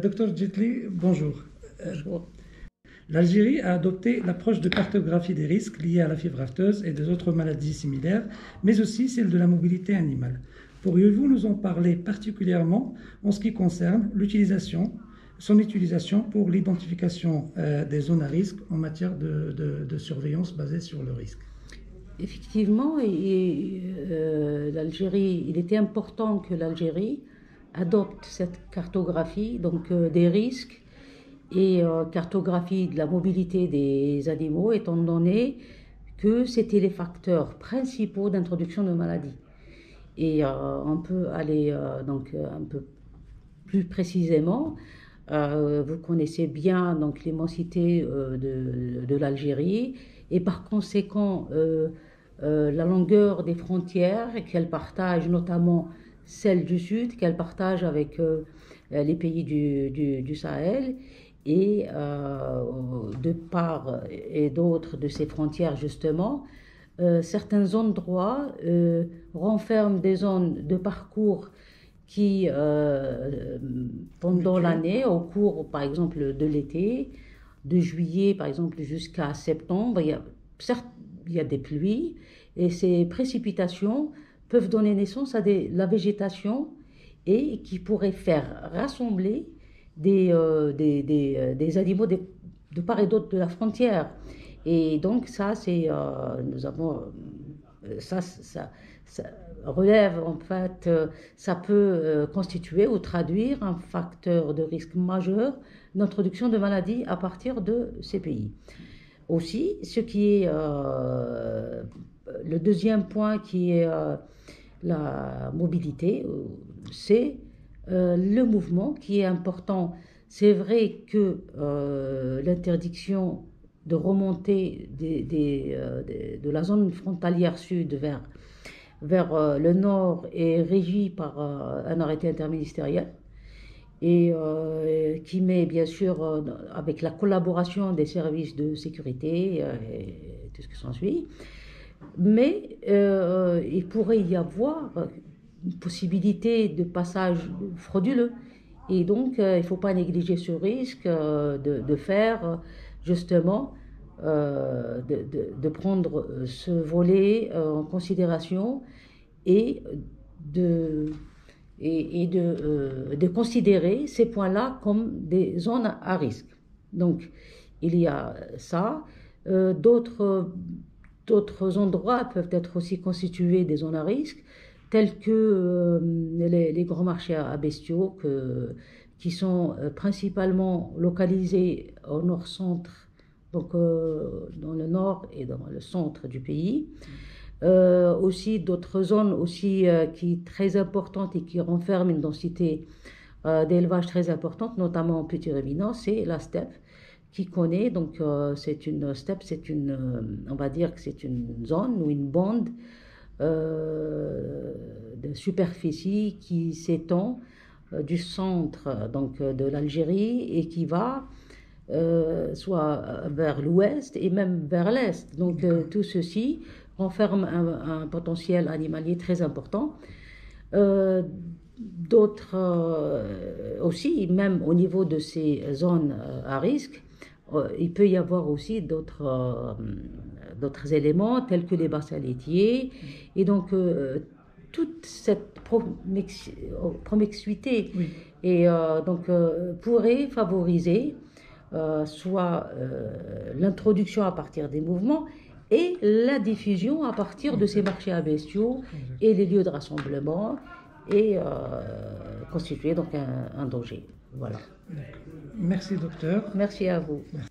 Docteur Djetli, bonjour. Bonjour. L'Algérie a adopté l'approche de cartographie des risques liés à la fièvre afteuse et des autres maladies similaires, mais aussi celle de la mobilité animale. Pourriez-vous nous en parler particulièrement en ce qui concerne son utilisation pour l'identification des zones à risque en matière de surveillance basée sur le risque? Effectivement, l'Algérie, il était important que l'Algérie adopte cette cartographie des risques et cartographie de la mobilité des animaux, étant donné que c'était les facteurs principaux d'introduction de maladies. Et on peut aller un peu plus précisément. Vous connaissez bien l'immensité de l'Algérie et par conséquent la longueur des frontières qu'elle partage, notamment celle du Sud, qu'elle partage avec les pays du Sahel. Et de part et d'autre de ces frontières, justement, certaines endroits renferment des zones de parcours qui, pendant l'année, au cours, par exemple, de l'été, de juillet, par exemple, jusqu'à septembre, certes, il y a des pluies, et ces précipitations peuvent donner naissance à la végétation et qui pourrait faire rassembler des animaux de part et d'autre de la frontière. Et donc ça, ça relève en fait, ça peut constituer ou traduire un facteur de risque majeur d'introduction de maladies à partir de ces pays. Aussi, ce qui est le deuxième point qui est la mobilité, c'est le mouvement qui est important. C'est vrai que l'interdiction de remonter de la zone frontalière sud vers le nord est régie par un arrêté interministériel et qui met bien sûr avec la collaboration des services de sécurité et tout ce qui s'ensuit. Mais il pourrait y avoir une possibilité de passage frauduleux. Et donc, il ne faut pas négliger ce risque de faire justement, de prendre ce volet en considération et de considérer ces points-là comme des zones à risque. Donc, il y a ça. D'autres endroits peuvent être aussi constitués des zones à risque, tels que les grands marchés à bestiaux qui sont principalement localisés au nord-centre, donc dans le nord et dans le centre du pays. Aussi d'autres zones aussi qui très importantes et qui renferment une densité d'élevage très importante, notamment en petits ruminants, c'est la steppe qui connaît, donc c'est une steppe, on va dire que c'est une zone ou une bande de superficie qui s'étend du centre de l'Algérie et qui va soit vers l'ouest et même vers l'est. Donc tout ceci renferme un potentiel animalier très important. D'autres aussi, même au niveau de ces zones à risque, il peut y avoir aussi d'autres éléments tels que les bassins laitiers et donc toute cette promiscuité Oui. et pourrait favoriser soit l'introduction à partir des mouvements et la diffusion à partir de ces marchés à bestiaux et les lieux de rassemblement et constituer donc un danger. Voilà. Merci docteur. Merci à vous. Merci.